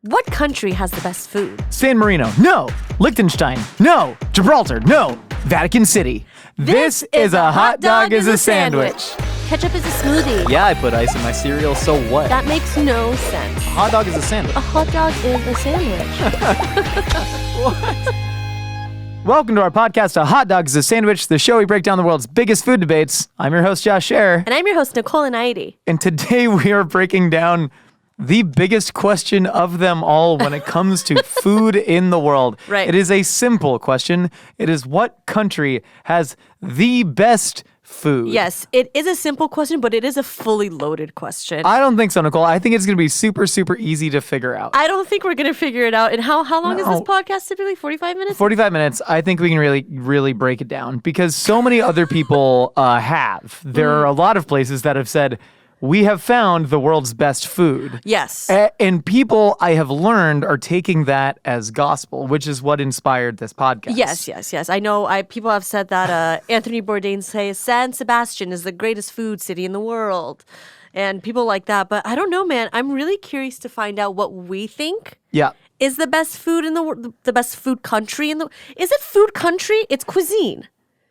What country has the best food? San Marino, no. Liechtenstein, no. Gibraltar, no. Vatican City. This is a hot dog is a sandwich. Ketchup is a smoothie. Yeah, I put ice in my cereal, so what? That makes no sense. Hot dog is a sandwich. A hot dog is a sandwich. What? Welcome to our podcast, A Hot Dog is a Sandwich, the show we break down the world's biggest food debates. I'm your host, Josh Scherer. And I'm your host, Nicole and Heidi. And today we are breaking down the biggest question of them all when it comes to food in the world. Right. It is a simple question. It is what country has the best food? Yes, it is a simple question, but it is a fully loaded question. I don't think so, Nicole. I think it's going to be super, super easy to figure out. I don't think we're going to figure it out. And how long is this podcast typically? 45 minutes? 45 minutes. I think we can really break it down because so many other people have. There are a lot of places that have said, we have found the world's best food. Yes. And people, I have learned, are taking that as gospel, which is what inspired this podcast. Yes. I know people have said that Anthony Bourdain says San Sebastian is the greatest food city in the world. And people like that. But I don't know, man. I'm really curious to find out what we think is the best food in the world, the best food country in the world. Is it food country? It's cuisine.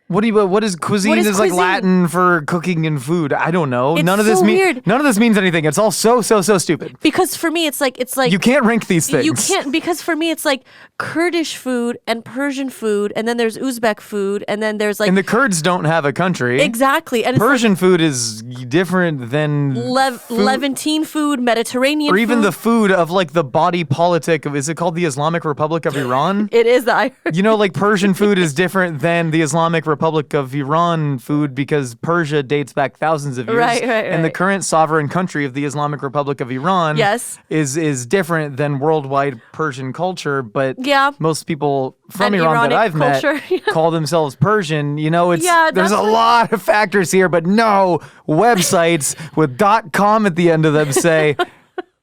What is cuisine? Is like Latin for cooking and food. I don't know. It's none of this weird. None of this means anything. It's all so stupid. Because for me, it's like you can't rank these things. You can't, because for me, it's like Kurdish food and Persian food, and then there's Uzbek food, and then there's like. And the Kurds don't have a country. Exactly, and Persian food is different than Levantine food, Mediterranean food, or even the food of like the body politic of. Is it called the Islamic Republic of Iran? It is. You know, like Persian food is different than the Islamic Republic of Iran food because Persia dates back thousands of years. Right. And the current sovereign country of the Islamic Republic of Iran is different than worldwide Persian culture. But most people from Iran that I've met call themselves Persian. You know, there's a lot of factors here, but no websites with .com at the end of them say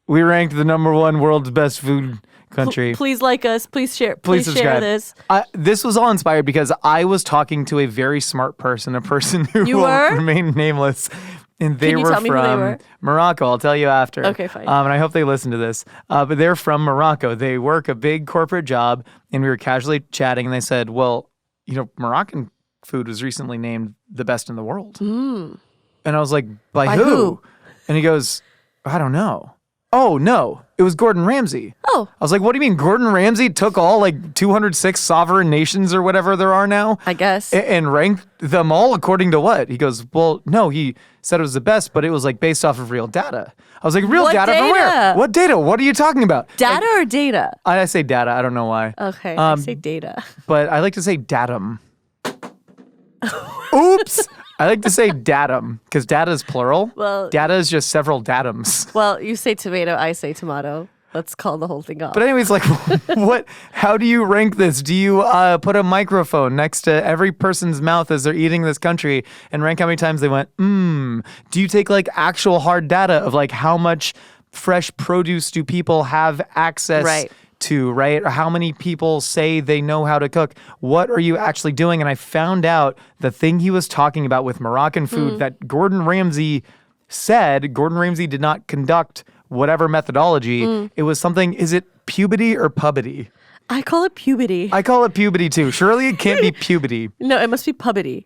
we ranked the #1 world's best food country. Please like us. Please share. Please subscribe. Share this. This was all inspired because I was talking to a very smart person, a person who will remain nameless. And they were from Morocco. I'll tell you after. Okay, fine. And I hope they listen to this. But they're from Morocco. They work a big corporate job. And we were casually chatting. And they said, well, you know, Moroccan food was recently named the best in the world. And I was like, by who? And he goes, I don't know. Oh, no. It was Gordon Ramsay. Oh. I was like, what do you mean? Gordon Ramsay took all like 206 sovereign nations or whatever there are now? I guess. And ranked them all according to what? He goes, well, no, he said it was the best, but it was like based off of real data. I was like, real data from where? What data? What are you talking about? Data or data? I say data. I don't know why. Okay, I say data. But I like to say datum. Oops. I like to say datum because data is plural. Well, data is just several datums. Well, you say tomato, I say tomato. Let's call the whole thing off. But anyways, like, what? How do you rank this? Do you put a microphone next to every person's mouth as they're eating this country and rank how many times they went, Do you take like actual hard data of like how much fresh produce do people have access to, right? Or how many people say they know how to cook? What are you actually doing? And I found out the thing he was talking about with Moroccan food that Gordon Ramsay said, Gordon Ramsay did not conduct whatever methodology. It was something, is it puberty or pubity? I call it puberty. I call it puberty too. Surely it can't be puberty. No, it must be pubbity.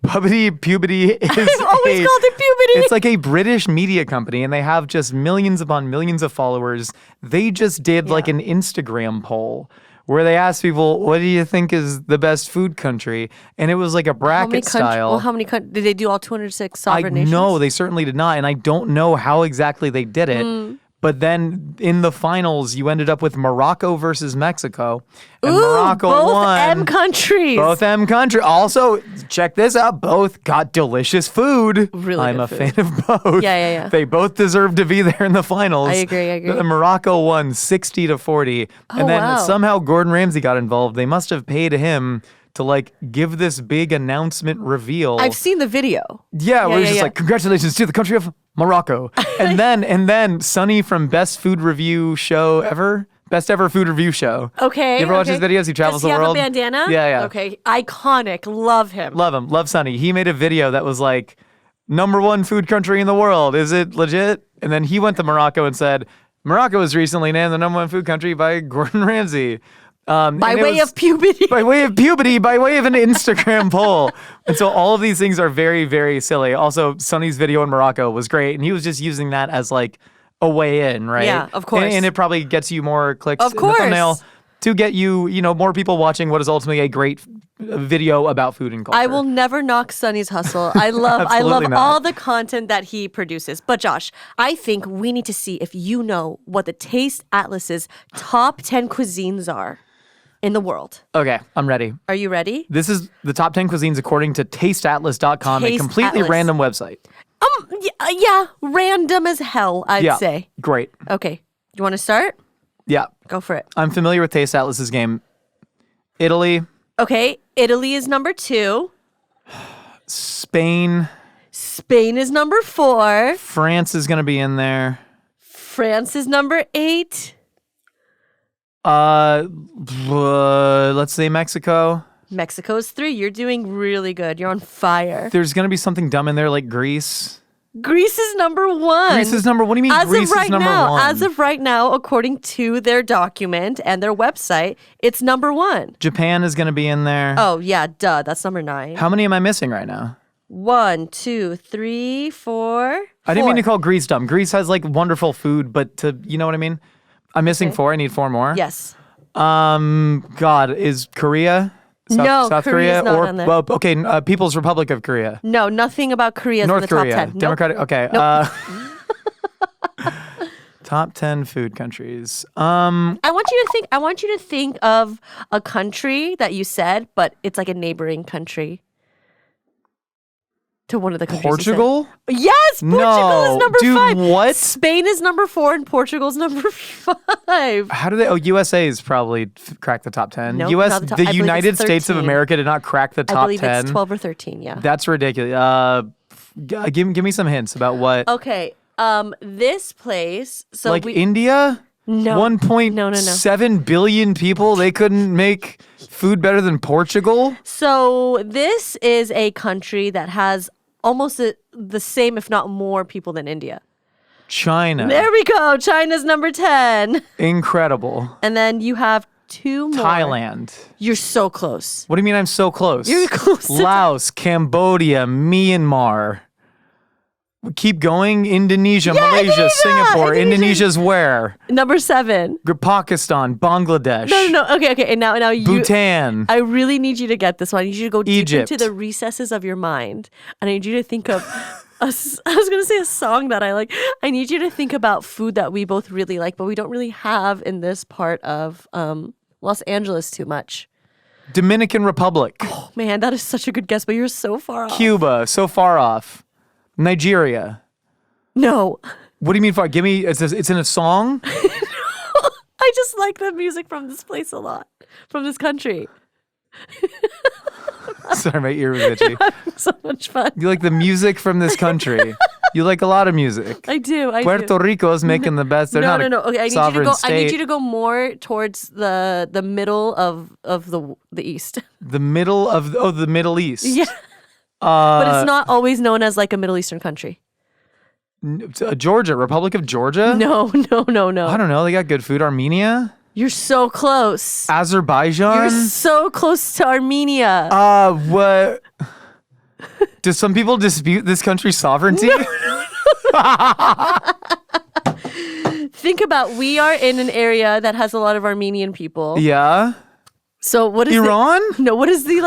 Puberty is I've always called it puberty. It's like a British media company and they have just millions upon millions of followers. They just did like an Instagram poll where they asked people, what do you think is the best food country? And it was like a bracket style. Well, how many countries? Did they do all 206 sovereign nations? No, they certainly did not. And I don't know how exactly they did it. But then in the finals, you ended up with Morocco versus Mexico. And Morocco won. Both M countries. Both M countries. Also, check this out. Both got delicious food. Really I'm good a food. fan of both. Yeah. They both deserve to be there in the finals. I agree. Morocco won 60-40. And then somehow Gordon Ramsay got involved. They must have paid him to like give this big announcement reveal. I've seen the video. Yeah, where he's just like, congratulations to the country of Morocco. And then Sonny from Best Food Review Show Ever. Best Ever Food Review Show. Okay. You ever watch his videos? He travels the world. Does he have a bandana? Yeah. Okay. Iconic. Love him. Love him. Love Sonny. He made a video that was like, #1 food country in the world. Is it legit? And then he went to Morocco and said, Morocco was recently named the #1 food country by Gordon Ramsay. By way of puberty. By way of puberty, by way of an Instagram poll. And so all of these things are very, very silly. Also, Sonny's video in Morocco was great, and he was just using that as like a way in, right? Yeah, of course. And it probably gets you more clicks Of in course. the thumbnail to get you, more people watching what is ultimately a great video about food and culture. I will never knock Sonny's hustle. I love Absolutely not. all the content that he produces. But Josh, I think we need to see if you know what the Taste Atlas's top 10 cuisines are in the world. Okay, I'm ready. Are you ready? This is the top 10 cuisines according to tasteatlas.com, a Taste completely Atlas. random website. Yeah, random as hell, I'd say. Great. Okay, you want to start? Yeah. Go for it. I'm familiar with Taste Atlas's game. Italy, Okay, Italy is number 2. Spain, Spain is number 4. France is going to be in there. France is number 8. Let's say Mexico. Mexico's 3. You're doing really good. You're on fire. There's going to be something dumb in there like Greece. Greece is number 1. Greece is number, what do you mean Greece is number 1? As of right now, according to their document and their website, it's number 1. Japan is going to be in there. Oh, yeah, duh. That's number 9. How many am I missing right now? 1, 2, 3, 4. I didn't mean to call Greece dumb. Greece has like wonderful food, but you know what I mean? I'm missing Okay. 4. I need 4 more. Yes. God, is Korea? No, South Korea's Korea? not Or, on there. well, okay, People's Republic of Korea. No, nothing about Korea is in North the Korea. top 10. Nope. Democratic. Okay. Top 10 food countries. I want you to think of a country that you said, but it's like a neighboring country to one of the countries. you said. Portugal? Yes, Portugal is number Dude, 5. what? Spain is number 4 and Portugal's number 5. How do they? Oh, USA's probably cracked the top 10. Nope, US, not the top- the I believe United it's States of 13. America did not crack the I top believe 10. it's 12 or 13, yeah. That's ridiculous. Give me some hints about what. Okay, this place, so like we... India? No. 1.7 billion people. They couldn't make food better than Portugal? So this is a country that has almost the same, if not more, people than India. China. There we go. China's number 10. Incredible. And then you have 2 more. Thailand. You're so close. What do you mean I'm so close? You're close to Laos, Cambodia, Myanmar. Keep going. Indonesia, Malaysia, Indonesia! Singapore. Indonesia. Indonesia's where? Number 7. Pakistan, Bangladesh. No. Okay. And now you. Bhutan. I really need you to get this one. I need you to go deep Egypt. into the recesses of your mind. And I need you to think of I was going to say a song that I like. I need you to think about food that we both really like, but we don't really have in this part of Los Angeles too much. Dominican Republic. Oh, man, that is such a good guess, but you're so far off. Cuba, so far off. Nigeria. No. What do you mean far? Give me, it's in a song? I just like the music from this place a lot, from this country. Sorry, my ear was itchy. Having so much fun. You like the music from this country. You like a lot of music. I do. Puerto Rico's making the best. They're not No. Okay, I need you to sovereign go. state. I need you to go more towards the middle of the east. The middle of the Middle East. Yeah, but it's not always known as like a Middle Eastern country. Georgia, Republic of Georgia? No. I don't know. They got good food. Armenia? You're so close. Azerbaijan? You're so close to Armenia. What? Do some people dispute this country's sovereignty? Think about, we are in an area that has a lot of Armenian people. Yeah. So what is Iran? What is the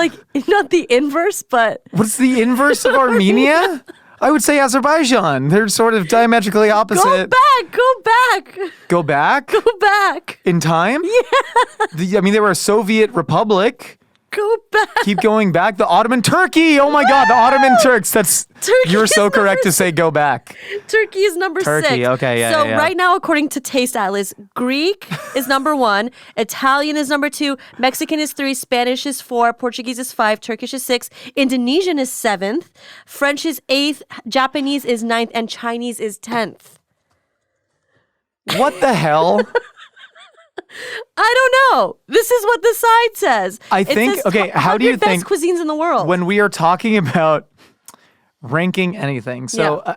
not the inverse, but What's the inverse of Armenia? I would say Azerbaijan. They're sort of diametrically opposite. go back. Go back? Go back. In time? Yeah. They were a Soviet republic. Go back. Keep going back. The Ottoman Turkey. Oh my God, the Ottoman Turks. Turkey You're is so correct number to say go back. Turkey is number 6. Turkey, okay, yeah, So yeah. right now, according to Taste Atlas, Greek is number 1, Italian is number 2, Mexican is 3, Spanish is 4, Portuguese is 5, Turkish is 6, Indonesian is 7th, French is 8th, Japanese is 9th, and Chinese is 10th. What the hell? I don't know. This is what the side says. I It think- says okay, top how do you 100 best think- cuisines in the world? When we are talking about ranking anything. So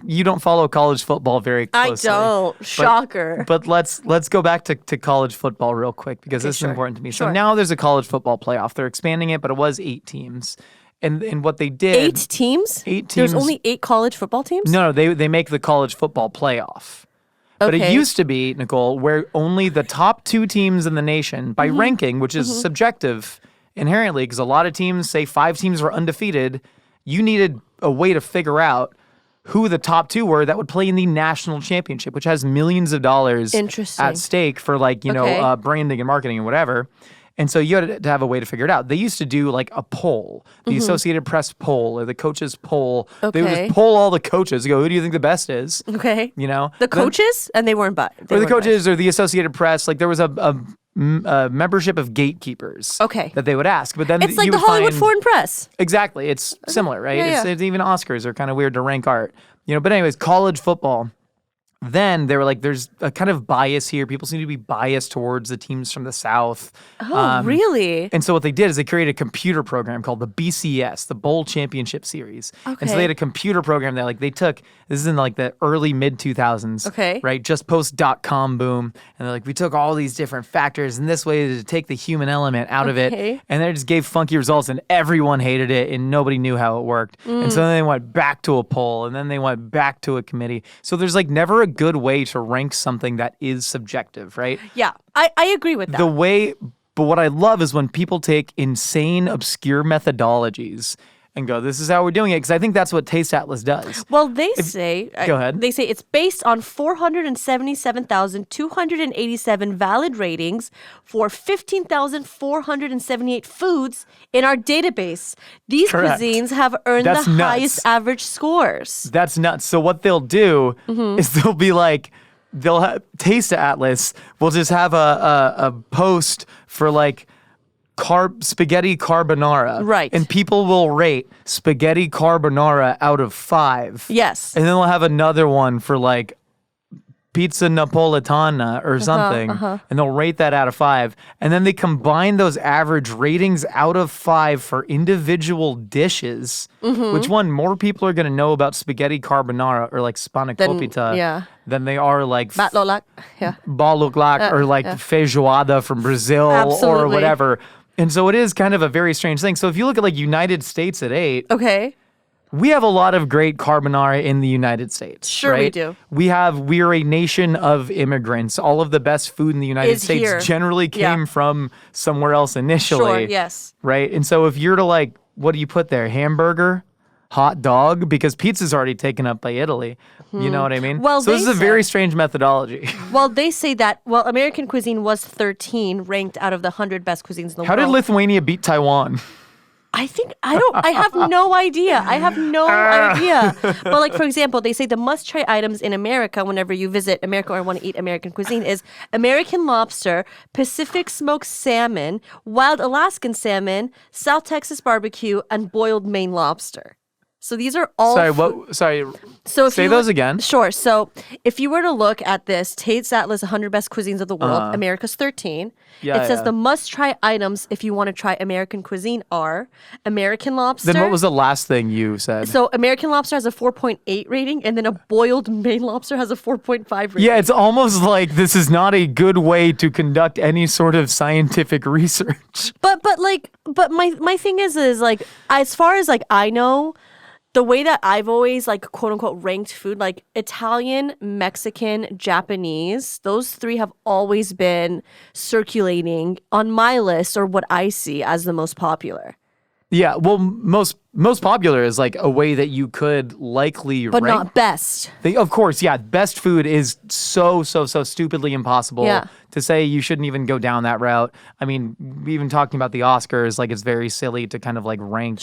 you don't follow college football very closely. I don't. Shocker. But let's go back to college football real quick because this is important to me. So now there's a college football playoff. They're expanding it, but it was 8 teams. And what they did... 8 teams? 8 teams. There's only 8 college football teams? No, they make the college football playoff. But it used to be, Nicole, where only the top 2 teams in the nation, by ranking, which is subjective inherently, because a lot of teams, say 5 teams were undefeated, you needed a way to figure out who the top 2 were that would play in the national championship, which has millions of dollars at stake for branding and marketing and whatever. And so you had to have a way to figure it out. They used to do like a poll, the Associated Press poll or the coaches poll. They would just poll all the coaches, go, who do you think the best is? Okay. You know? The coaches? And they weren't biased. Or the coaches or the Associated Press. Like there was a membership of gatekeepers that they would ask. But then it's like the Hollywood Foreign Press. Exactly. It's similar, right? It's even Oscars are kind of weird to rank art. You know, but anyways, college football. Then they were like, there's a kind of bias here. People seem to be biased towards the teams from the South. Oh, really? And so what they did is they created a computer program called the BCS, the Bowl Championship Series. Okay. And so they had a computer program that they took, this is in like the early mid-2000s. Okay. Right? Just post.com boom. And they're like, we took all these different factors and this way to take the human element out of it. And they just gave funky results and everyone hated it and nobody knew how it worked. And so then they went back to a poll and then they went back to a committee. So there's like never a good way to rank something that is subjective, right? Yeah, I agree with that. But what I love is when people take insane, obscure methodologies and go, this is how we're doing it, because I think that's what Taste Atlas does. Well, they say... Go ahead. They say it's based on 477,287 valid ratings for 15,478 foods in our database. These cuisines have earned the highest average scores. That's nuts. So what they'll do is they'll be like... They'll have Taste Atlas will just have a post for like spaghetti carbonara. Right. And people will rate spaghetti carbonara out of 5. Yes. And then they'll have another one for like pizza napolitana or something. And they'll rate that out of 5. And then they combine those average ratings out of 5 for individual dishes. Which one more people are going to know about spaghetti carbonara or like spanakopita than they are like Batlolak, balulak or like feijoada from Brazil or whatever. And so it is kind of a very strange thing. So if you look at like United States at 8, we have a lot of great carbonara in the United States. Sure, right? we do. We're a nation of immigrants. All of the best food in the United States here. generally came from somewhere else initially. Sure, yes. Right? And so if you're to like, what do you put there? Hamburger? Hot dog? Because pizza's already taken up by Italy. You know what I mean? Well, so this is a very strange methodology. Well, they say that, American cuisine was 13 ranked out of the 100 best cuisines in the world. How did Lithuania beat Taiwan? I have no idea. But like, for example, they say the must-try items in America whenever you visit America or want to eat American cuisine is American lobster, Pacific smoked salmon, wild Alaskan salmon, South Texas barbecue, and boiled Maine lobster. So these are all... Sorry, So if say those again. Sure. So if you were to look at this, Taste Atlas 100 Best Cuisines of the World, America's 13. It says the must-try items if you want to try American cuisine are American lobster. Then what was the last thing you said? So American lobster has a 4.8 rating, and then a boiled Maine lobster has a 4.5 rating. Yeah, it's almost like this is not a good way to conduct any sort of scientific research. But my thing is like, as far as like I know, the way that I've always like quote unquote ranked food, like Italian, Mexican, Japanese, those 3 have always been circulating on my list or what I see as the most popular. Yeah, well, most popular is like a way that you could likely but rank. Not best. Of course, yeah, best food is so stupidly impossible to say. You shouldn't even go down that route. I mean, even talking about the Oscars, like it's very silly to kind of like rank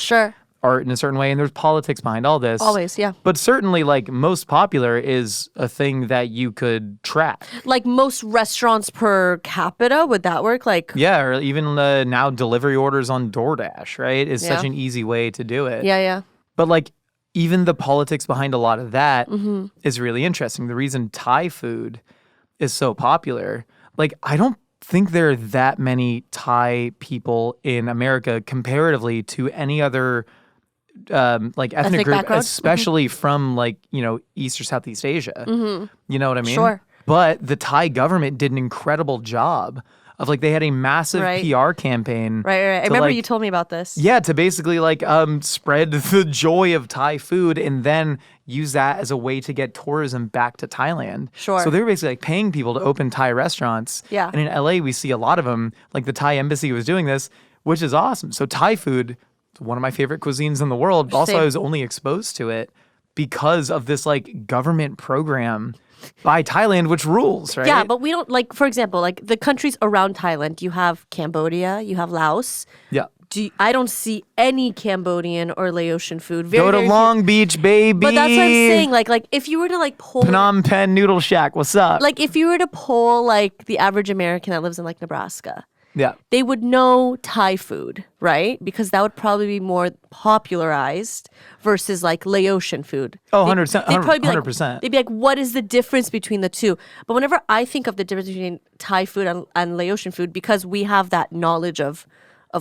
art in a certain way, and there's politics behind all this. Always, yeah. But certainly, like, most popular is a thing that you could track. Like most restaurants per capita, would that work? Like, yeah, or even now delivery orders on DoorDash, right? Is such an easy way to do it. Yeah. But like, even the politics behind a lot of that is really interesting. The reason Thai food is so popular, like, I don't think there are that many Thai people in America comparatively to any other like ethnic group, background? especially from like, East or Southeast Asia. You know what I mean? Sure. But the Thai government did an incredible job of like, they had a massive Right. PR campaign. Right. I to, remember like, you told me about this. Yeah, to basically like spread the joy of Thai food and then use that as a way to get tourism back to Thailand. Sure. So they were basically like paying people to open Thai restaurants. Yeah. And in LA, we see a lot of them. Like the Thai embassy was doing this, which is awesome. So Thai food is one of my favorite cuisines in the world. Also, Same. I was only exposed to it because of this like government program by Thailand, which rules, right? Yeah, but we don't like, for example, like the countries around Thailand, you have Cambodia, you have Laos. Yeah. I don't see any Cambodian or Laotian food. Very, Go to very few. Long Beach, baby. But that's what I'm saying. Like if you were to like poll, Phnom Penh Noodle Shack. What's up? like if you were to poll like the average American that lives in like Nebraska, yeah. they would know Thai food, right? Because that would probably be more popularized versus like Laotian food. Oh, They- 100%. They'd probably be 100%. like, they'd be like, what is the difference between the two? But whenever I think of the difference between Thai food and Laotian food, because we have that knowledge of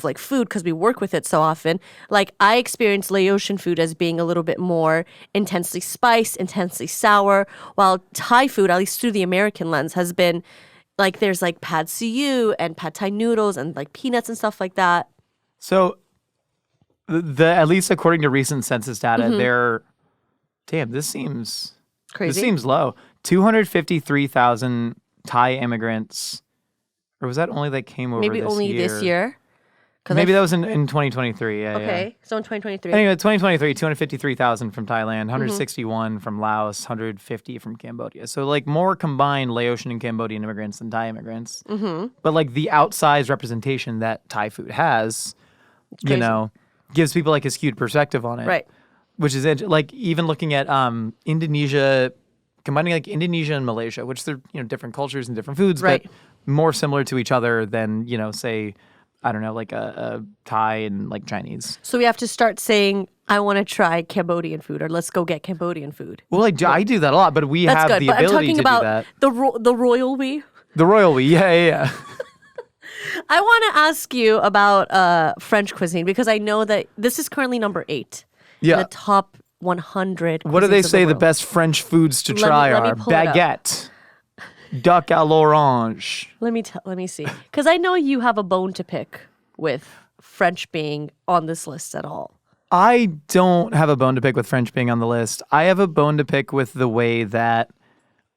like food because we work with it so often, like I experience Laotian food as being a little bit more intensely spiced, intensely sour, while Thai food, at least through the American lens, has been like there's like pad see ew and pad thai noodles and like peanuts and stuff like that. So, at least according to recent census data, Mm-hmm. this seems Crazy. This seems low. 253,000 Thai immigrants, or was that only that came over? Maybe only this year. 'Cause Maybe that was in 2023. Yeah. okay, so in 2023. Anyway, 2023, 253,000 from Thailand, Mm-hmm. 161 from Laos, 150 from Cambodia. So like more combined Laotian and Cambodian immigrants than Thai immigrants. Mm-hmm. But like the outsized representation that Thai food has, crazy. gives people like a skewed perspective on it. Right. Which is like even looking at Indonesia, combining like Indonesia and Malaysia, which they're different cultures and different foods, Right. but more similar to each other than say, I don't know, like a Thai and like Chinese. So we have to start saying, I want to try Cambodian food, or let's go get Cambodian food. Well, I do that a lot, but we That's have good. the But I'm ability talking to about do that. the royal we. The royal we, yeah. I want to ask you about French cuisine because I know that this is currently number 8 in Yeah. the top 100. What do they cuisines of say the world. best French foods to me- try let me are? pull it up. Baguette, duck à l'orange. Let me see. Because I know you have a bone to pick with French being on this list at all. I don't have a bone to pick with French being on the list. I have a bone to pick with the way that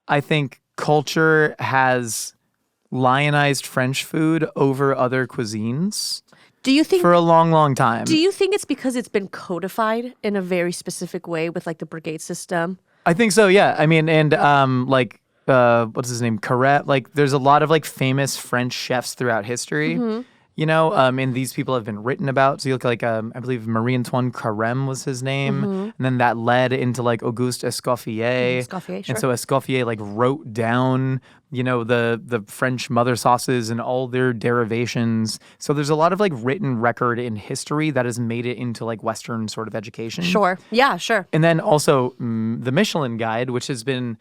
I think culture has lionized French food over other cuisines Do you think for a long, long time. Do you think it's because it's been codified in a very specific way with like the brigade system? I think so, yeah. I mean, and what's his name? Carrette. Like, there's a lot of like famous French chefs throughout history. Mm-hmm. And these people have been written about. So you look like, I believe Marie-Antoine Carême was his name. And then that led into like Auguste Escoffier. Escoffier, sure. And so Escoffier like wrote down, the French mother sauces and all their derivations. So there's a lot of like written record in history that has made it into like Western sort of education. Sure. Yeah, sure. And then also the Michelin Guide, which has been,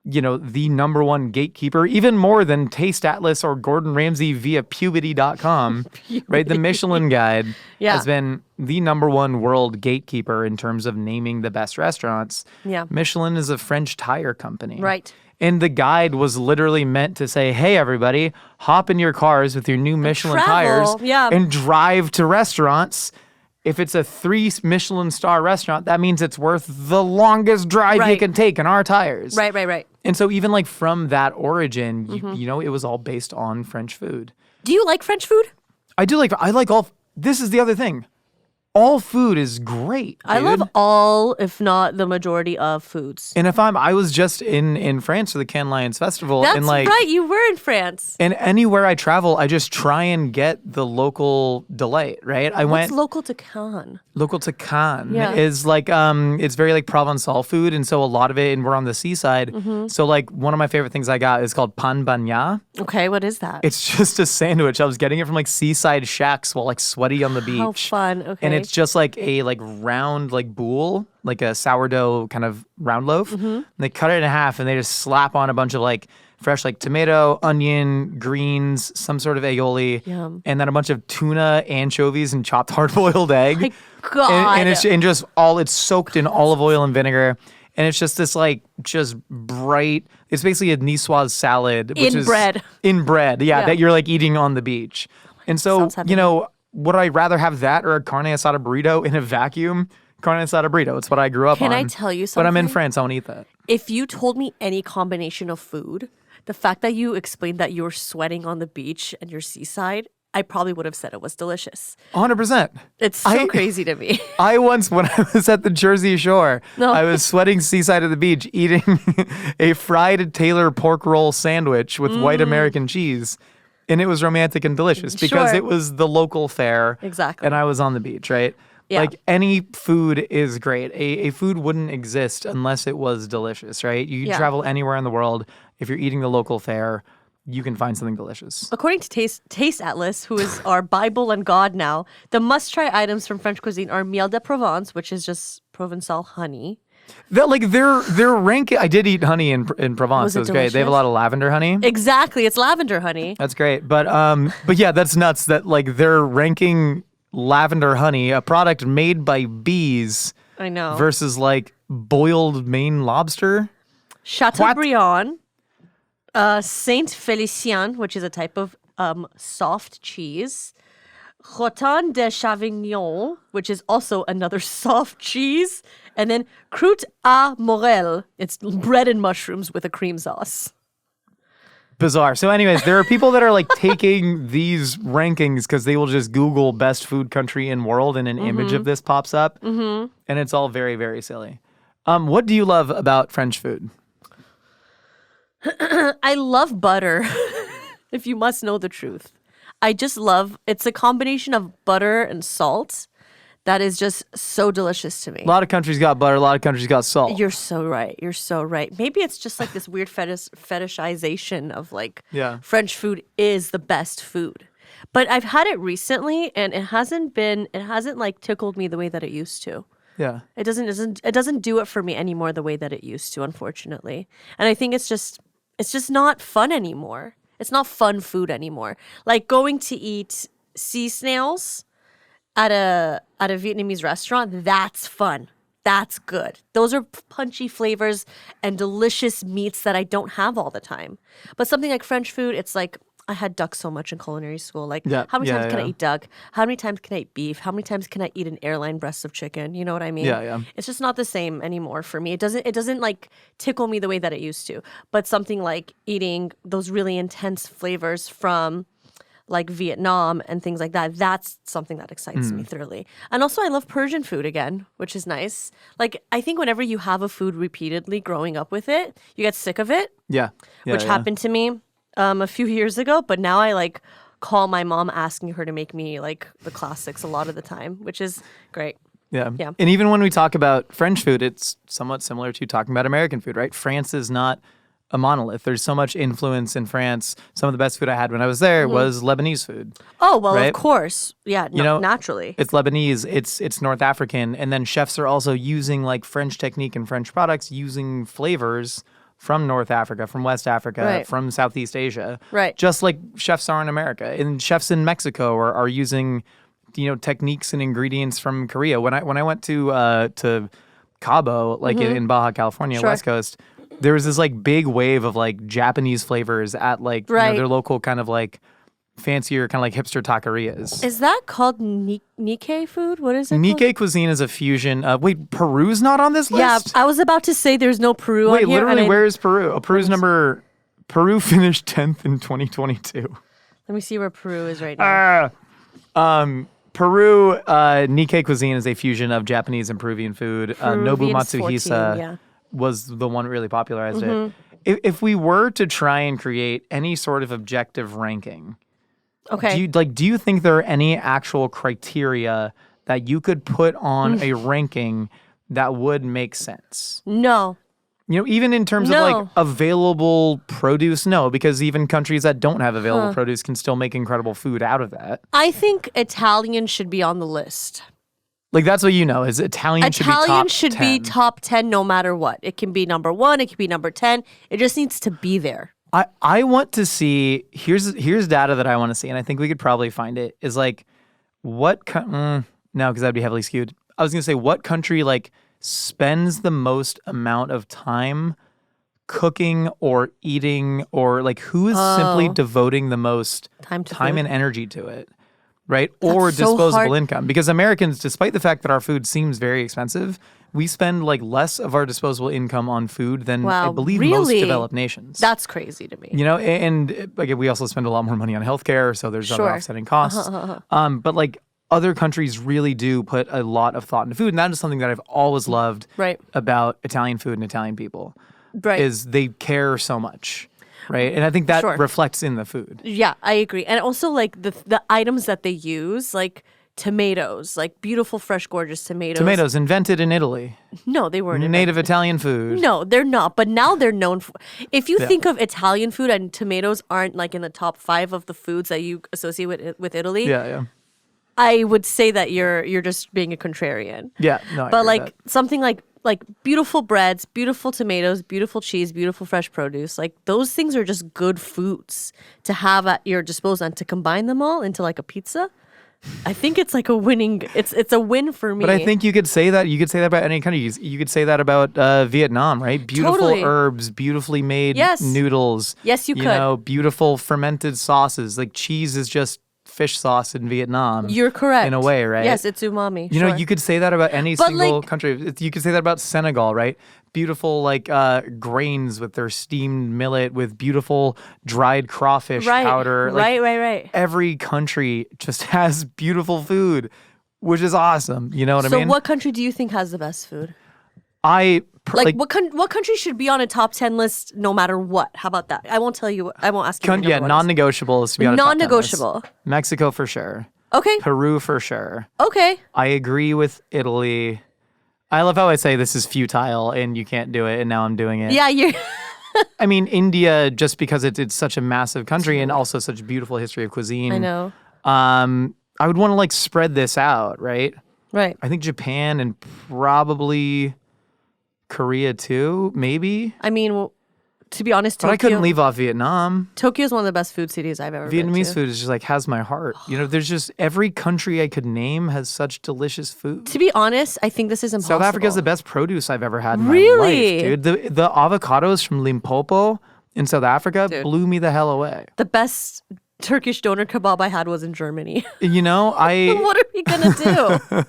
the number one gatekeeper, even more than Taste Atlas or Gordon Ramsay via puberty.com, right? The Michelin Guide Yeah. has been the number one world gatekeeper in terms of naming the best restaurants. Yeah. Michelin is a French tire company. Right. And the guide was literally meant to say, hey, everybody, hop in your cars with your new Michelin travel, tires yeah. and drive to restaurants. If it's a 3 Michelin star restaurant, that means it's worth the longest drive you Right. can take in our tires. Right. And so even like from that origin, it was all based on French food. Do you like French food? I like all, this is the other thing. All food is great, I dude. love all, if not the majority of foods. And I was just in France for the Cannes Lions Festival. That's and like, right. You were in France. And anywhere I travel, I just try and get the local delight, right? I What's went local to Cannes? local to Cannes Yeah. is like it's very like Provençal food, and so a lot of it, and we're on the seaside. Mm-hmm. So like one of my favorite things I got is called pan bagnat. Okay, what is that? It's just a sandwich. I was getting it from like seaside shacks while like sweaty on the beach. How fun. Okay. And it's just like a like round like boule, like a sourdough kind of round loaf. Mm-hmm. And they cut it in half and they just slap on a bunch of like fresh like tomato, onion, greens, some sort of aioli, Yum. and then a bunch of tuna, anchovies, and chopped hard-boiled egg. My God. And it's soaked in olive oil and vinegar. And it's just this like just bright. It's basically a niçoise salad, which is bread. In bread, Yeah. that you're like eating on the beach. And so Sounds heavenly. would I rather have that or a carne asada burrito in a vacuum? Carne asada burrito. It's what I grew up on. Can I tell you But I'm in something? France. I won't eat that. If you told me any combination of food, the fact that you explained that you were sweating on the beach and your seaside, I probably would have said it was delicious. 100%. It's so crazy to me. I once, when I was at the Jersey Shore, No. I was sweating seaside of the beach eating a fried Taylor pork roll sandwich with white American cheese. And it was romantic and delicious because Sure. it was the local fare. Exactly. And I was on the beach, right? Yeah. Like any food is great. A food wouldn't exist unless it was delicious, right? You can Yeah. travel anywhere in the world. If you're eating the local fare, you can find something delicious. According to Taste Atlas, who is our Bible and God now, the must-try items from French cuisine are miel de Provence, which is just Provençal honey. Their rank. I did eat honey in Provence. Was it It was great. They have a delicious? lot of lavender honey. Exactly, it's lavender honey. That's great. But yeah, that's nuts that like they're ranking lavender honey, a product made by bees, I know. versus like boiled Maine lobster. Chateaubriand, Saint Félicien, which is a type of soft cheese. Rotin de Chavignon, which is also another soft cheese. And then Croûte à Morel. It's bread and mushrooms with a cream sauce. Bizarre. So anyways, there are people that are like taking these rankings because they will just Google best food country in world and an image of this pops up. And it's all very, very silly. What do you love about French food? I love butter, if you must know the truth. I just love, it's a combination of butter and salt that is just so delicious to me. A lot of countries got butter, a lot of countries got salt. You're so right. You're so right. Maybe it's just like this weird fetishization of like Yeah. French food is the best food. But I've had it recently and it hasn't like tickled me the way that it used to. Yeah. It doesn't do it for me anymore the way that it used to, unfortunately. And I think it's just not fun anymore. It's not fun food anymore. Like going to eat sea snails at a Vietnamese restaurant, that's fun. That's good. Those are punchy flavors and delicious meats that I don't have all the time. But something like French food, it's like I had duck so much in culinary school. Like, Yeah, how many yeah, times can I yeah. eat duck? How many times can I eat beef? How many times can I eat an airline breast of chicken? You know what I mean? Yeah, yeah. It's just not the same anymore for me. It doesn't like tickle me the way that it used to. But something like eating those really intense flavors from like Vietnam and things like that, that's something that excites me thoroughly. And also I love Persian food again, which is nice. Like I think whenever you have a food repeatedly growing up with it, you get sick of it, Yeah. Yeah, which yeah. happened to me a few years ago, but now I like call my mom asking her to make me like the classics a lot of the time, which is great. Yeah. Yeah. And even when we talk about French food, it's somewhat similar to talking about American food, right? France is not a monolith. There's so much influence in France. Some of the best food I had when I was there was Lebanese food. Oh, well, Right? of course. Yeah, You know, naturally. It's Lebanese, it's North African, and then chefs are also using like French technique and French products using flavors from North Africa, from West Africa, Right. from Southeast Asia. Right. Just like chefs are in America. And chefs in Mexico are using, techniques and ingredients from Korea. When I went to Cabo, like in Baja California, Sure. West Coast, there was this like big wave of like Japanese flavors at like Right. their local kind of like fancier kind of like hipster taquerias. Is that called Nikkei food? What is it called? Nikkei cuisine is a fusion of wait, Peru's not on this Yeah, list? I was about to say there's no Peru Wait, on here. literally, and where is Peru? Peru finished 10th in 2022. Let me see where Peru is right now. Peru, Nikkei cuisine is a fusion of Japanese and Peruvian food. Nobu Peruvian's 14, Matsuhisa yeah. was the one that really popularized it. If we were to try and create any sort of objective ranking, Okay. do you think there are any actual criteria that you could put on a ranking that would make sense? No. Even in terms of No. like available produce, no, because even countries that don't have available produce can still make incredible food out of that. I think Italian should be on the list. Like that's what is Italian should be top Italian should be 10. top 10 no matter what. It can be number 1, it can be number 10. It just needs to be there. I want to see, here's data that I want to see, and I think we could probably find it, is like no, because that'd be heavily skewed. I was going to say what country like spends the most amount of time cooking or eating, or like who is simply devoting the most time and energy to it, right? Or so disposable hard. income. Because Americans, despite the fact that our food seems very expensive, we spend like less of our disposable income on food than I Wow, believe most really? developed nations. That's crazy to me. You know, and like we also spend a lot more money on healthcare, so there's other Sure. offsetting costs. But like other countries really do put a lot of thought into food, and that is something that I've always loved Right. about Italian food and Italian people. Right. Is they care so much, right? And I think that Sure. reflects in the food. Yeah, I agree. And also like the items that they use, like tomatoes, like beautiful, fresh, gorgeous tomatoes. Tomatoes invented in Italy, No, they weren't. native Italian food. No, they're not. But now they're known for. If you think of Italian food and tomatoes aren't like in the top 5 of the foods that you associate with Italy, Yeah. I would say that you're just being a contrarian. Yeah, no, I But agree like with that. something like beautiful breads, beautiful tomatoes, beautiful cheese, beautiful fresh produce, like those things are just good foods to have at your disposal, and to combine them all into like a pizza. I think it's like a winning. It's a win for me. But I think you could say that about any country. You could say that about Vietnam, right? Beautiful Totally. herbs, beaually made Yes. noodles. Yes, you You could. know, beautiful fermented sauces. Like cheese is just fish sauce in Vietnam. You're correct. In a way, right? Yes, it's umami. You know, sure. you could say that about any But, single like- country. You could say that about Senegal, right? Beautiful, like grains with their steamed millet, with beautiful dried crawfish right, powder. Like, right. every country just has beautiful food, which is awesome. You know what I So, mean? what country do you think has the best food? Like, What country should be on a top 10 list no matter what? How about that? I won't tell you. I won't ask you. what your number one is. non-negotiable is to be on a top 10 list. Non-negotiable. Mexico for sure. Okay. Peru for sure. Okay. I agree with Italy. I love how I say this is futile and you can't do it, and now I'm doing it. Yeah, you're. I mean, India, just because it's such a massive country and also such a beautiful history of cuisine. I know. I would want to like spread this out, right? Right. I think Japan and probably Korea too, maybe. I mean, well, to be honest, But Tokyo. I couldn't leave off Vietnam. Tokyo is one of the best food cities I've ever been Vietnamese to. food is just like has my heart. You know, there's just every country I could name has such delicious food. To be honest, I think this is impossible. South Africa's the best produce I've ever had in my Really? life, dude. The avocados from Limpopo in South Africa Dude. blew me the hell away. The best Turkish doner kebab I had was in Germany. You know, What are we gonna do?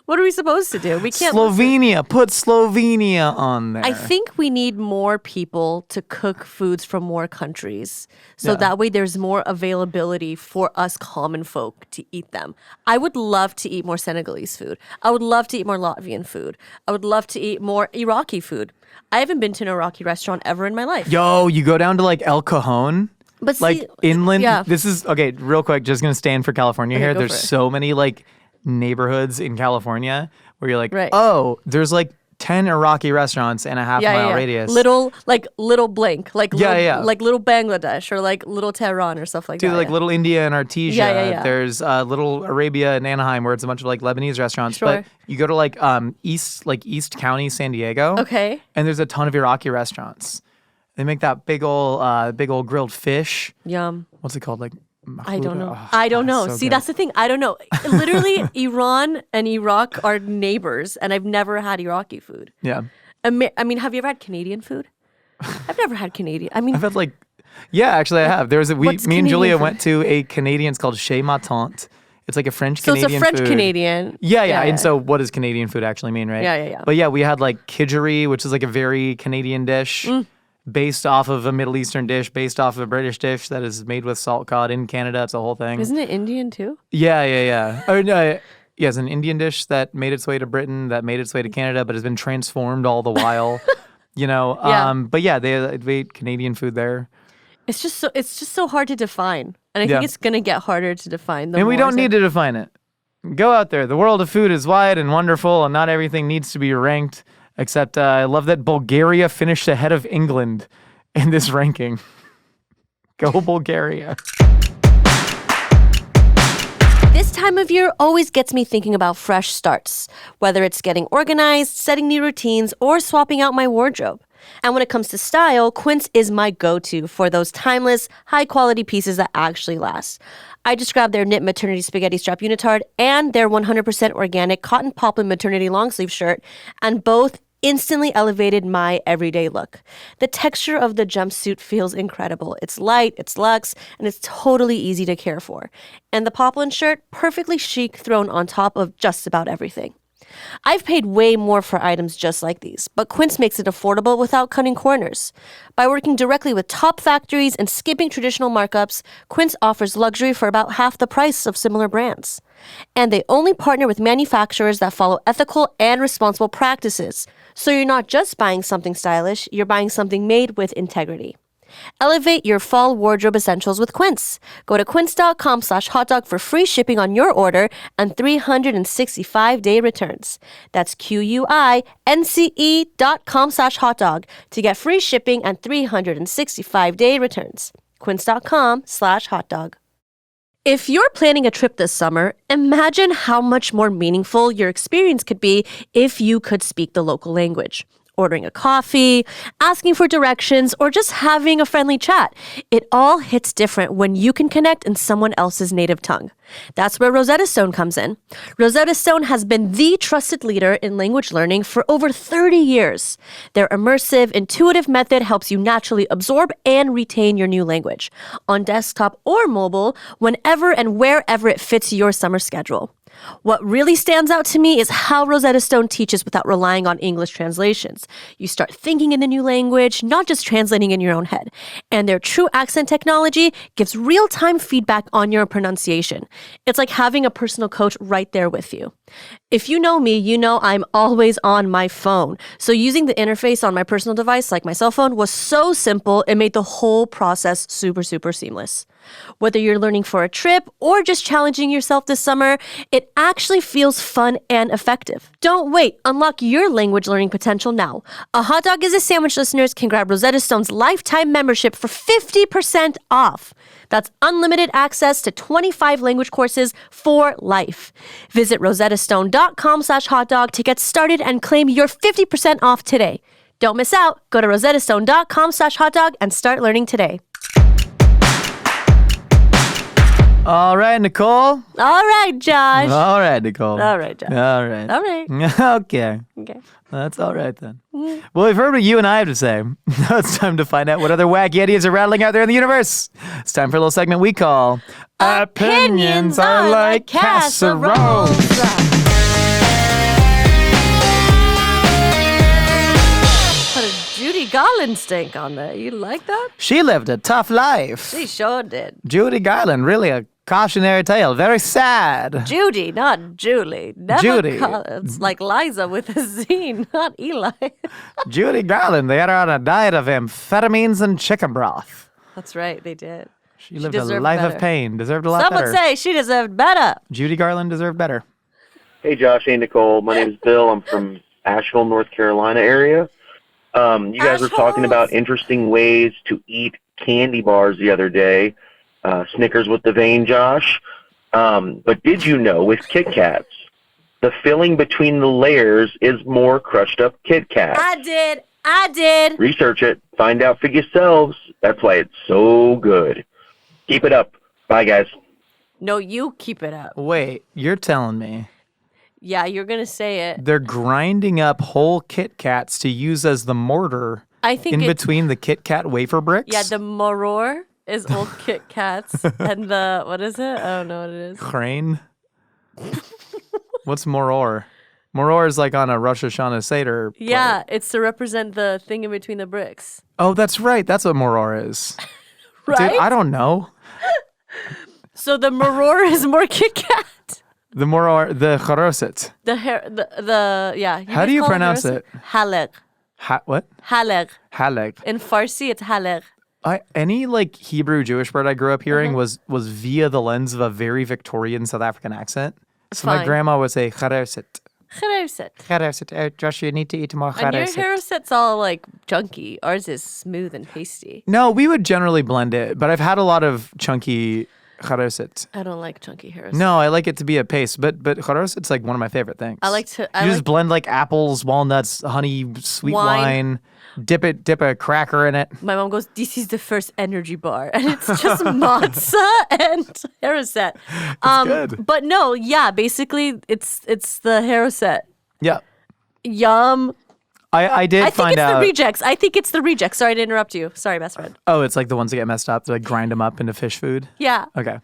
What are we supposed to do? We can't. Slovenia, put Slovenia on there. I think we need more people to cook foods from more countries. So Yeah. that way there's more availability for us common folk to eat them. I would love to eat more Senegalese food. I would love to eat more Latvian food. I would love to eat more Iraqi food. I haven't been to an Iraqi restaurant ever in my life. Yo, you go down to like El Cajon, But like see, inland. yeah. This is okay. Real quick, just gonna stand for California here. go There's for it. so many like neighborhoods in California where you're like, Right. oh, there's like 10 Iraqi restaurants in a half-mile radius. Little blank, like Yeah, little, yeah. like little Bangladesh or like little Tehran or stuff like Dude, that. like yeah. Little India and Artesia. Yeah. There's Little Arabia and Anaheim, where it's a bunch of like Lebanese restaurants. Sure. But you go to like East County, San Diego. Okay. And there's a ton of Iraqi restaurants. They make that big old grilled fish. Yum. What's it called? Like I don't know. Oh, I don't God, know. it's so See, good. that's the thing. I don't know. Literally, Iran and Iraq are neighbors, and I've never had Iraqi food. Yeah. I mean, have you ever had Canadian food? I've never had Canadian. I mean, I've had like, yeah, actually I have. What's Me and Canadian Julia food? went to a Canadian. It's called Chez Ma Tante. It's like a French so Canadian it's a French food. Canadian. Yeah. And so what does Canadian food actually mean, right? Yeah. But yeah, we had like kidgery, which is like a very Canadian dish based off of a Middle Eastern dish, based off of a British dish that is made with salt cod in Canada. It's a whole thing. Isn't it Indian too? Yeah. Or no, yeah, it's an Indian dish that made its way to Britain, that made its way to Canada, but has been transformed all the while. You know, Yeah. But yeah, they ate Canadian food there. It's just so hard to define, and I Yeah. think it's gonna get harder to define. And we don't need to define it. Go out there. The world of food is wide and wonderful, and not everything needs to be ranked. Except I love that Bulgaria finished ahead of England in this ranking. Go Bulgaria. This time of year always gets me thinking about fresh starts, whether it's getting organized, setting new routines, or swapping out my wardrobe. And when it comes to style, Quince is my go-to for those timeless, high-quality pieces that actually last. I just grabbed their knit maternity spaghetti strap unitard and their 100% organic cotton poplin maternity long sleeve shirt, and both instantly elevated my everyday look. The texture of the jumpsuit feels incredible. It's light, it's luxe, and it's totally easy to care for. And the poplin shirt, perfectly chic, thrown on top of just about everything. I've paid way more for items just like these, but Quince makes it affordable without cutting corners. By working directly with top factories and skipping traditional markups, Quince offers luxury for about half the price of similar brands. And they only partner with manufacturers that follow ethical and responsible practices. So you're not just buying something stylish, you're buying something made with integrity. Elevate your fall wardrobe essentials with Quince. Go to quince.com/hotdog for free shipping on your order and 365-day returns. That's QUINCE.com/hotdog to get free shipping and 365-day returns. Quince.com/hotdog. If you're planning a trip this summer, imagine how much more meaningful your experience could be if you could speak the local language. Ordering a coffee, asking for directions, or just having a friendly chat. It all hits different when you can connect in someone else's native tongue. That's where Rosetta Stone comes in. Rosetta Stone has been the trusted leader in language learning for over 30 years. Their immersive, intuitive method helps you naturally absorb and retain your new language, on desktop or mobile, whenever and wherever it fits your summer schedule. What really stands out to me is how Rosetta Stone teaches without relying on English translations. You start thinking in the new language, not just translating in your own head. And their true accent technology gives real-time feedback on your pronunciation. It's like having a personal coach right there with you. If you know me, you know I'm always on my phone. So using the interface on my personal device, like my cell phone, was so simple, it made the whole process super, super seamless. Whether you're learning for a trip or just challenging yourself this summer, it actually feels fun and effective. Don't wait. Unlock your language learning potential now. A Hot Dog is a Sandwich listeners can grab Rosetta Stone's lifetime membership for 50% off. That's unlimited access to 25 language courses for life. Visit rosettastone.com/hotdog to get started and claim your 50% off today. Don't miss out. Go to rosettastone.com/hotdog and start learning today. All right, Nicole. All right, Josh. All right, Nicole. All right, Josh. All right. All right. Okay. Okay. That's all right then. Well, we've heard what you and I have to say. Now it's time to find out what other wacky ideas are rattling out there in the universe. It's time for a little segment we call Opinions are like casseroles. Put a Judy Garland stink on there. You like that? She lived a tough life. She sure did. Judy Garland, really a cautionary tale. Very sad. Judy, not Julie. Never Judy. It's like Liza with a Z, not Eli. Judy Garland, they had her on a diet of amphetamines and chicken broth. That's right, they did. She lived a deserved life better. of pain. Deserved a lot Some better. would say she deserved better. Judy Garland deserved better. Hey, Josh. Hey, Nicole. My name's Bill. I'm from Asheville, North Carolina area. You guys were talking about interesting ways to eat candy bars the other day. Snickers with the vein, Josh. But did you know with KitKats, the filling between the layers is more crushed up KitKat? I did. Research it. Find out for yourselves. That's why it's so good. Keep it up. Bye, guys. No, you keep it up. Wait, you're telling me Yeah, you're going to say it. they're grinding up whole Kit Kats to use as the mortar I think in it's, between the Kit Kat wafer bricks? yeah, the moror is old Kit Kats. And the, what is it? I don't know what it is. Crane? What's moror? Moror is like on a Rosh Hashanah Seder plate. Yeah, it's to represent the thing in between the bricks. Oh, that's right. That's what moror is. Right? Dude, I don't know. So the moror is more Kit Kat. The moror, the charoset. Yeah. How do you pronounce it? Haleg. What? Haleg. Haleg. In Farsi, it's haleg. Any like Hebrew Jewish word I grew up hearing Uh-huh. was via the lens of a very Victorian South African accent. So my Fine. grandma would say charoset. Charoset. Charoset. Josh, you need to eat more And your charoset. charoset's all like chunky. Ours is smooth and pasty. No, we would generally blend it, but I've had a lot of chunky Charoset. I don't like chunky hair. No, I like it to be a paste, but charoset's like one of my favorite things. I like to. You just blend like apples, walnuts, honey, sweet wine. Dip a cracker in it. My mom goes, "This is the first energy bar," and it's just matzo and Haroset. Good. But no, yeah, basically it's the Haroset. Yeah. Yum. I did find out. I think it's the rejects. I think it's the rejects. Sorry to interrupt you. Sorry, best friend. Oh, it's like the ones that get messed up. They like grind them up into fish food. Yeah. Okay.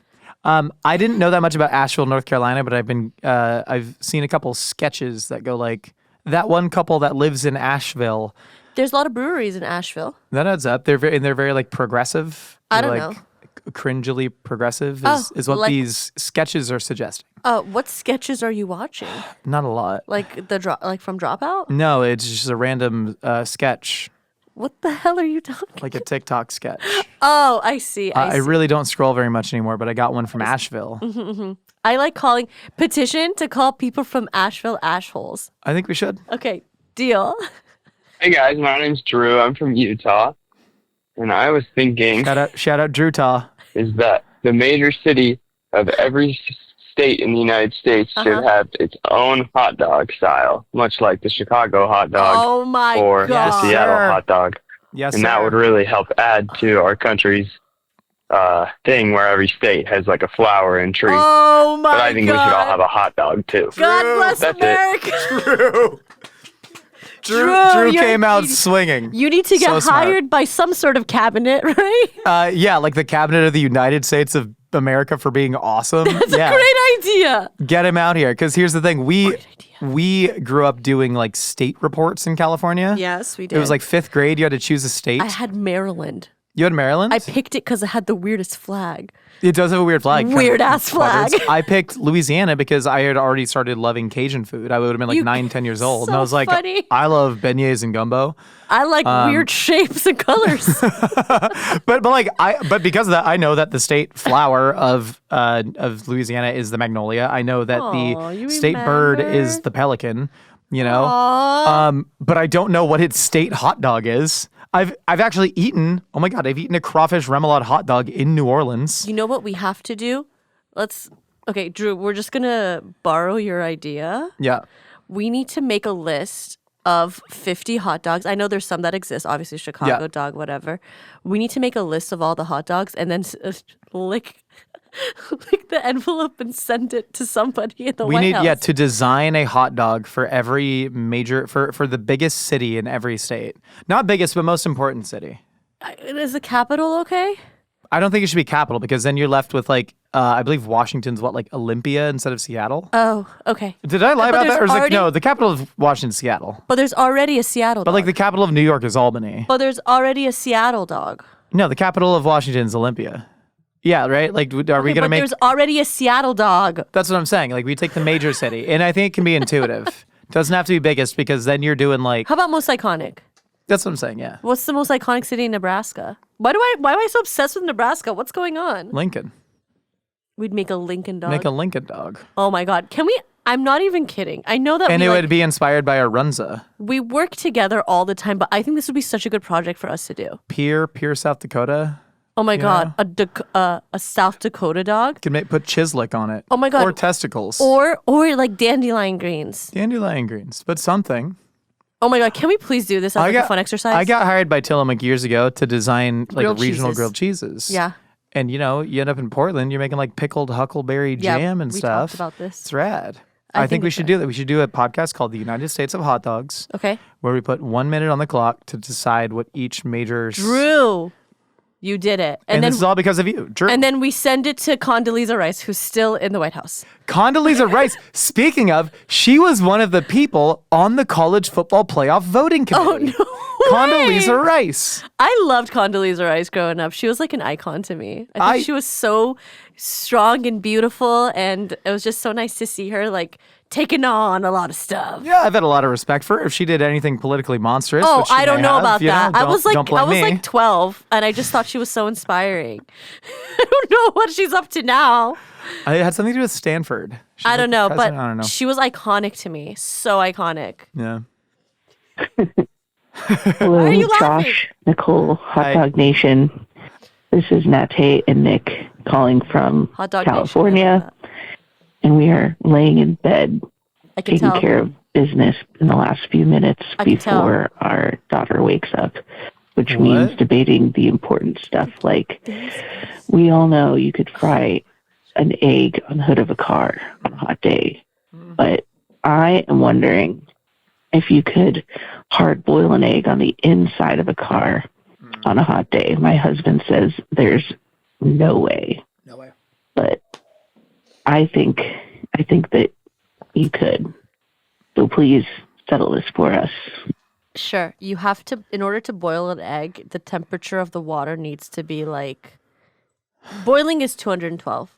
I didn't know that much about Asheville, North Carolina, but I've seen a couple sketches that go like that one couple that lives in Asheville. There's a lot of breweries in Asheville. That adds up. They're very like progressive. I don't like, know. Cringily progressive is what these sketches are suggesting. What sketches are you watching? Not a lot. Like from Dropout? No, it's just a random sketch, What the hell are you talking? like a TikTok sketch. Oh, I see. I really don't scroll very much anymore, but I got one from Asheville. I like calling petition to call people from Asheville ashholes. I think we should. Okay, deal. Hey guys, my name's Drew. I'm from Utah. And I was thinking Shout out Drew Ta. is that the major city of every state in the United States should have its own hot dog style, much like the Chicago hot dog Oh my or god. the Seattle sir. hot dog. Yes, And sir. that would really help add to our country's thing where every state has like a flower and tree. Oh my god. But I think we should all have a hot dog too. God bless That's it. America. Drew you're- came out swinging. You need to get So smart. hired by some sort of cabinet, right? Yeah, like the cabinet of the United States of America for being awesome. That's a great idea. Get him out here. Because here's the thing. We grew up doing like state reports in California. Yes, we did. It was like 5th grade. You had to choose a state. I had Maryland. You had Maryland? I picked it because it had the weirdest flag. It does have a weird flag. Weird ass But flag. I picked Louisiana because I had already started loving Cajun food. I would have been like You- 9, 10 years old. and so I was like, funny. I love beignets and gumbo. I like weird shapes and colors. But because of that, I know that the state flower of Louisiana is the magnolia. I know that Aw, the you state bird remember? is the pelican. You know, Aw. but I don't know what its state hot dog is. I've actually eaten. Oh my god, I've eaten a crawfish remoulade hot dog in New Orleans. You know what we have to do? Okay, Drew, we're just gonna borrow your idea. Yeah. We need to make a list of 50 hot dogs. I know there's some that exist, obviously Chicago Yeah. dog, whatever. We need to make a list of all the hot dogs and then lick the envelope and send it to somebody in the We White need House. to design a hot dog for every major for the biggest city in every state. Not biggest, but most important city. Is the capital okay? I don't think it should be capital because then you're left with like I believe Washington's like Olympia instead of Seattle. Oh, okay. Did I lie but about that? there's Or is like already- no, the capital of Washington's Seattle. But there's already a Seattle But dog. like the capital of New York is Albany. But there's already a Seattle dog. No, the capital of Washington is Olympia. Yeah, right? Like are we Okay, gonna but make there's already a Seattle dog. That's what I'm saying. Like we take the major city. And I think it can be intuitive. Doesn't have to be biggest because then you're doing like How about most iconic? that's what I'm saying, yeah. What's the most iconic city in Nebraska? Why am I so obsessed with Nebraska? What's going on? Lincoln. We'd make a Lincoln dog. Make a Lincoln dog. Oh my god. Can we I'm not even kidding. I know that And we, it like, would be inspired by a runza. we work together all the time, but I think this would be such a good project for us to do. Pierre, South Dakota. Oh my god, a South Dakota dog? Could put chislic on it. Oh my God. Or testicles. Or like dandelion greens. Dandelion greens. But something. Oh my god, can we please do this as like a fun exercise? I got hired by Tillamook years ago to design like Grilled regional cheeses. grilled cheeses. Yeah. And you know, you end up in Portland, you're making like pickled huckleberry Yeah, jam and we stuff. talked about this. It's rad. I I think think we it's should do that. We should do a podcast called The United States of Hot Dogs, Okay. where we put 1 minute on the clock to decide what each major. Drew, you did it. And then this is all because of you, Drew. and then we send it to Condoleezza Rice, who's still in the White House. Condoleezza Rice. Speaking of, she was one of the people on the college football playoff voting committee. Oh, no Condoleezza Rice. I loved Condoleezza Rice growing up. She was like an icon to me. I think she was so strong and beautiful, and it was just so nice to see her like taking on a lot of stuff. Yeah, I've had a lot of respect for her. If she did anything politically monstrous, Oh, which she I don't may know have, about you know, that. I was don't blame me. like 12, and I just thought she was so inspiring. I don't know what she's up to now. It had something to do with Stanford. She's I like don't the know, but president. I don't know. she was iconic to me. So iconic. Yeah. Hello, are you laughing? Josh, Nicole, Hot Hi. Dog Nation. This is Nate and Nick calling from Hot Dog Nation, I love California, and we are laying in bed I can taking tell. care of business in the last few minutes I can tell. before our daughter wakes up, which What? means debating the important stuff like we all know you could fry an egg on the hood of a car on a hot day, but I am wondering if you could hard boil an egg on the inside of a car on a hot day. My husband says there's no way. No way. But I think that you could. So please settle this for us. Sure. You have to, in order to boil an egg, the temperature of the water needs to be like, boiling is 212.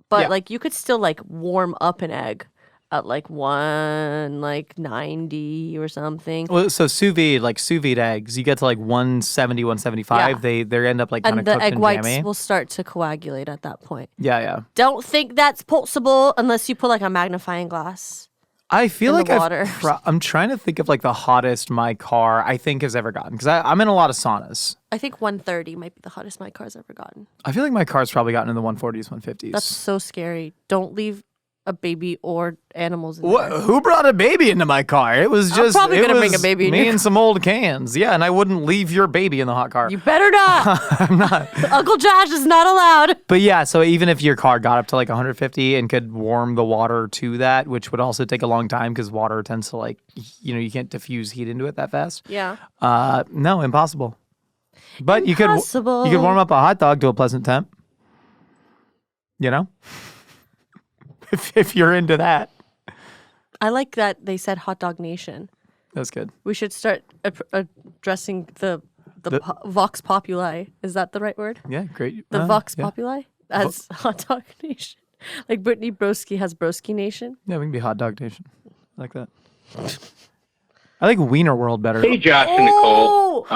But Yeah. like you could still like warm up an egg at like 190 or something. Well, so sous vide eggs, you get to like 170, 175. Yeah. They end up like kind And of the cooked egg and whites jammy. will start to coagulate at that point. Yeah. Don't think that's possible unless you put like a magnifying glass. I feel in like the water. I'm trying to think of like the hottest my car I think has ever gotten because I'm in a lot of saunas. I think 130 might be the hottest my car's ever gotten. I feel like my car's probably gotten in the 140s, 150s. That's so scary. Don't leave a baby or animals in there. Who brought a baby into my car? It was just probably it gonna bring was a baby in me your and some old cans. Yeah, and I wouldn't leave your baby in the hot car. You better not. I'm not. Uncle Josh is not allowed. But yeah, so even if your car got up to like 150 and could warm the water to that, which would also take a long time because water tends to like, you can't diffuse heat into it that fast. Yeah. No, impossible. But you could Impossible. warm up a hot dog to a pleasant temp. You know, if you're into that, I like that they said Hot Dog Nation. that's good. We should start addressing the Vox Populi. Is that the right word? Yeah, great. The Vox yeah. Populi as Hot Dog Nation. Like Brittany Broski has Broski Nation. Yeah, we can be hot dog nation. I like that. I like Wiener World better. Hey, Josh and Nicole.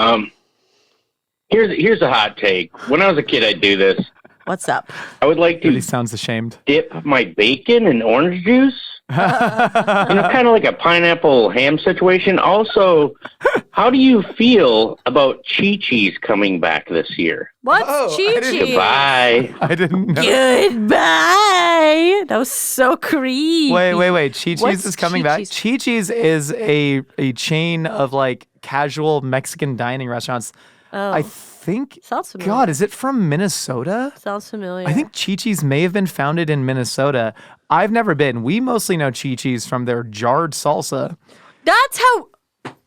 Here's a hot take. When I was a kid, I'd do this. What's up? I would like He to sounds ashamed. dip my bacon in orange juice. Kind of like a pineapple ham situation. Also, how do you feel about Chi-Chi's coming back this year? What's Oh, I didn't- Chi-Chi? Goodbye. I didn't know. Goodbye. That was so creepy. Wait. Chi-Chi's What's is coming back. Chi-Chi's? Chi-Chi's is a chain of like casual Mexican dining restaurants. Oh, I think. sounds familiar. God, is it from Minnesota? Sounds familiar. I think Chi-Chi's may have been founded in Minnesota. I've never been. We mostly know Chi-Chi's from their jarred salsa.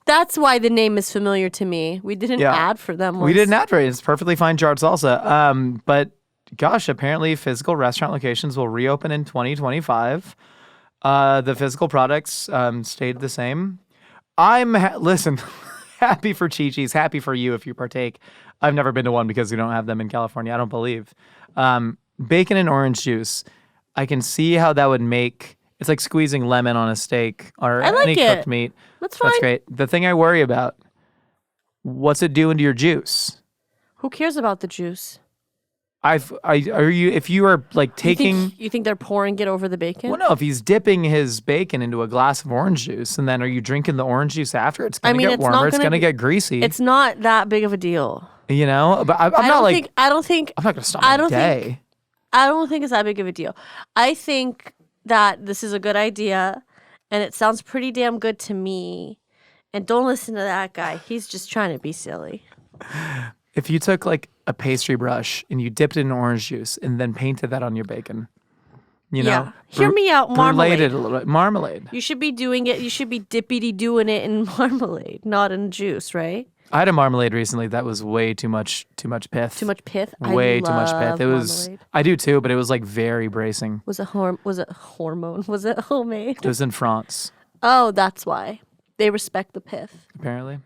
That's why the name is familiar to me. We did an Yeah. ad for them. We did not rate. It's perfectly fine jarred salsa. But gosh, apparently physical restaurant locations will reopen in 2025. The physical products stayed the same. Listen, happy for Chi-Chi's, happy for you if you partake. I've never been to one because we don't have them in California, I don't believe. Bacon and orange juice. I can see how that would make, it's like squeezing lemon on a steak or I like any it. cooked meat. That's fine. That's great. The thing I worry about, what's it doing to your juice? Who cares about the juice? If you are like taking, You think they're pouring it over the bacon? well, no, if he's dipping his bacon into a glass of orange juice and then are you drinking the orange juice after? It's going to get it's not warmer. It's gonna going to be- get greasy. It's not that big of a deal. You know, but I'm I not don't like, think. I don't think. I'm not going to stop I my don't day. think- I don't think it's that big of a deal. I think that this is a good idea, and it sounds pretty damn good to me. And don't listen to that guy. He's just trying to be silly. If you took like a pastry brush and you dipped it in orange juice and then painted that on your bacon, you know, Yeah. Hear me out, bruleed marmalade. it a little bit. Marmalade. You should be doing it. You should be dippity doing it in marmalade, not in juice, right? I had a marmalade recently that was way too much pith. Too much pith. Way I too much love pith. It was. marmalade. I do too, but it was like very bracing. Was it hormone? Was it homemade? It was in France, Oh, that's why they respect the pith. apparently.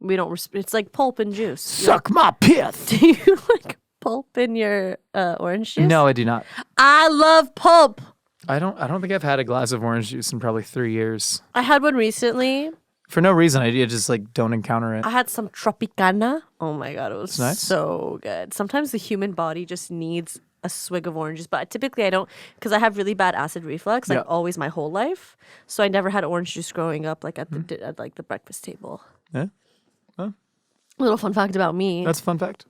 We don't. It's like pulp and juice. Suck my pith. Do you like pulp in your orange juice? No, I do not. I love pulp. I don't think I've had a glass of orange juice in probably 3 years. I had one recently. For no reason. I just like don't encounter it. I had some Tropicana. Oh my god, it was nice. so good. Sometimes the human body just needs a swig of orange juice, but typically I don't, because I have really bad acid reflux, like Yeah. always my whole life. So I never had orange juice growing up, like at at like the breakfast table. Yeah, Little fun fact about me. that's a fun fact.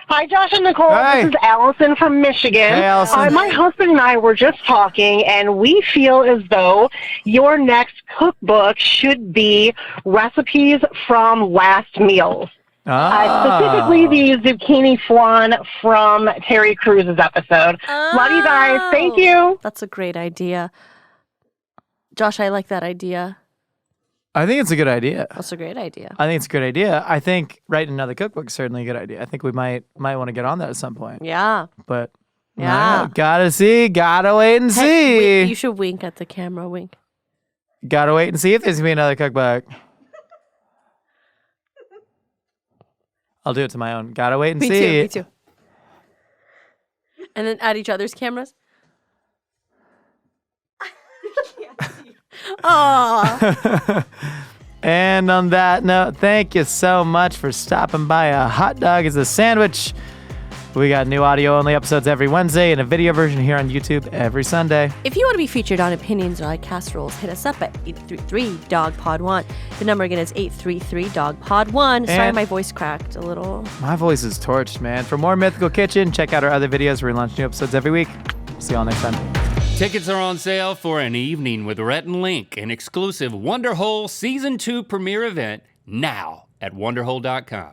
Hi, Josh and Nicole. Hi. This is Allison from Michigan. Hey, Allison. My husband and I were just talking, and we feel as though your next cookbook should be recipes from last meals. Specifically the zucchini flan from Terry Crews's episode. Love you guys. Thank you. That's a great idea. Josh, I like that idea. I think it's a good idea. That's a great idea. I think it's a good idea. I think writing another cookbook is certainly a good idea. I think we might want to get on that at some point. Yeah. But Yeah. gotta wait and see. You should wink at the camera. Wink. Gotta wait and see if there's gonna be another cookbook. I'll do it to my own. Gotta wait and see. Me too. And then at each other's cameras. Aww. And on that note, thank you so much for stopping by. A hot dog is a sandwich. We got new audio-only episodes every Wednesday and a video version here on YouTube every Sunday. If you want to be featured on Opinions or like Casseroles, hit us up at 833-DOG-POD1. The number again is 833-DOG-POD1. Sorry, my voice cracked a little. My voice is torched, man. For more Mythical Kitchen, check out our other videos. We launch new episodes every week. See you all next time. Tickets are on sale for An Evening with Rhett and Link, an exclusive Wonderhole Season 2 premiere event now at wonderhole.com.